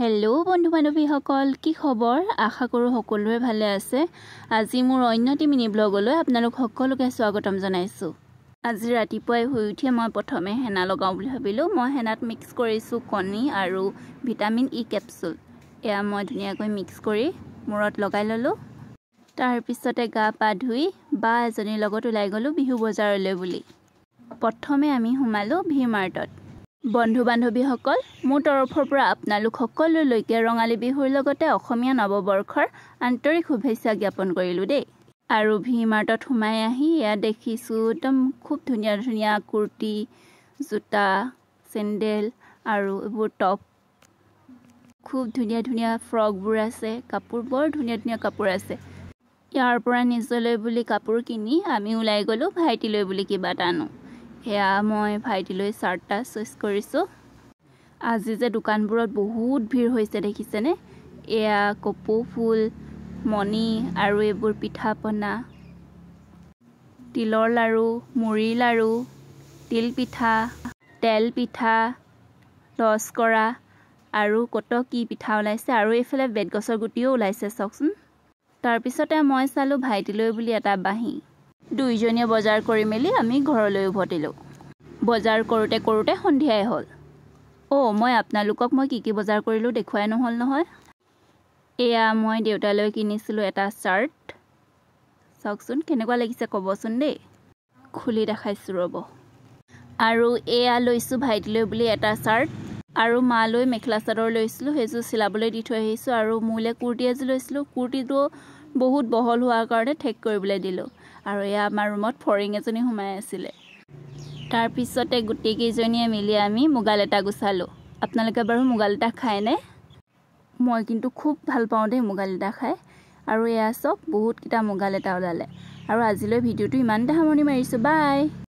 Hello बंधु बान्धवी सकल की खबर आशा करूँ सकलोरे भाले आछे। আজি मोर अन्यटी मिनी ब्लगলৈ আপোনালোক সকলোকে স্বাগতম জনাইছো। আজি ৰাতিপুৱাই শুই উঠি মই প্ৰথমে হেনা লগাও বুলি ভাবিলো। মই হেনাত মিক্স কৰিছো কণী আৰু ভিটামিন ই কেপসুল। এয়া মই ধুনিয়াকৈ মিক্স কৰি মূৰত লগাই ললো। তাৰ পিছতে গা পা ধুই বা এজনীৰ লগত ওলাই গলো বিহু বজাৰলৈ বুলি। প্ৰথমে আমি হুমালো ভি মাৰ্টত। বন্ধু বান্ধৱী সকল মোৰ তৰফৰ পৰা আপোনালোক সকলোলৈকে ৰঙালী বিহুৰ লগতে অসমীয়া নৱবৰ্ষৰ আন্তৰিক শুভেচ্ছা জ্ঞাপন কৰিলো দেই। আৰু ভি মাৰ্টত হুমাই আহি ইয়া দেখিছো একদম খুব ধুনিয়া ধুনিয়া কুৰ্তি, জোতা, চেন্ডেল আৰু এবোৰ টপ। খুব ধুনিয়া ধুনিয়া ফ্ৰকবোৰ আছে, কাপোৰ বৰ ধুনিয়া ধুনিয়া কাপোৰ আছে। ইয়াৰ পৰা নিজলৈ বুলি কাপোৰ কিনি আমি ওলাই গলো ভাইটিলৈ বুলি কিবা এটা আনো। এয়া মই ভাইটিলৈ চাৰ্টটা চইচ কৰিছো। আজি যে দোকানবোৰত বহুত ভিৰ হৈছে দেখিছেনে। এয়া কপৌ ফুল, মণি আৰু এইবোৰ পিঠা পনা, তিলৰ লাৰু, মুড়িৰ লাৰু, তিল পিঠা, তেল পিঠা, লস্কৰা আৰু কত কি পিঠা ওলাইছে। আৰু এইফালে বেতগছৰ গুটিও ওলাইছে চাওকচোন। তাৰ পিছতে মই চালো ভাইটিলৈ বুলি এটা বাহি। দুইজনীয়ে বজাৰ কৰি মেলি আমি ঘৰলৈ উভতিলো। বজাৰ কৰোতে কৰোতে সন্ধিয়াই হ'ল। মই আপোনালোকক মই কি বজাৰ কৰিলো দেখুৱাই নহল নহয়। এয়া মই দেউতালৈ কিনিছিলো এটা চাৰ্ট। চাওকচোন কেনেকুৱা লাগিছে কবচোন দেই। খুলি দেখাইছো ৰব। আৰু এয়া লৈছো ভাইটিলৈ বুলি এটা চাৰ্ট। আৰু মালৈ মেখেলা চাদৰ লৈছিলো, সেইযোৰ চিলাবলৈ দি থৈ আহিছো। আৰু মোলৈ কুৰ্তি এযোৰ লৈছিলো, কুৰ্তিটো বহুত বহল হোৱাৰ কাৰণে ঠেক কৰিবলৈ দিলো। আৰু এয়া আমাৰ ৰুমত ফৰিং এজনী সোমাই আছিলে। তাৰ পিছতে গুটি কেইজনীয়ে মিলি আমি মুগা লেটা গুছালো। আপোনালোকে বাৰু মুগা লেটা খায় নে? মই কিন্তু খুব ভাল পাওঁ দেই মুগা লেটা খাই। আৰু এয়া চব বহুত কিটা মুগা লেটা ওলালে। আৰু আজিলৈ ভিডিওটো ইমানতে সামৰণি মাৰিছো। বাই।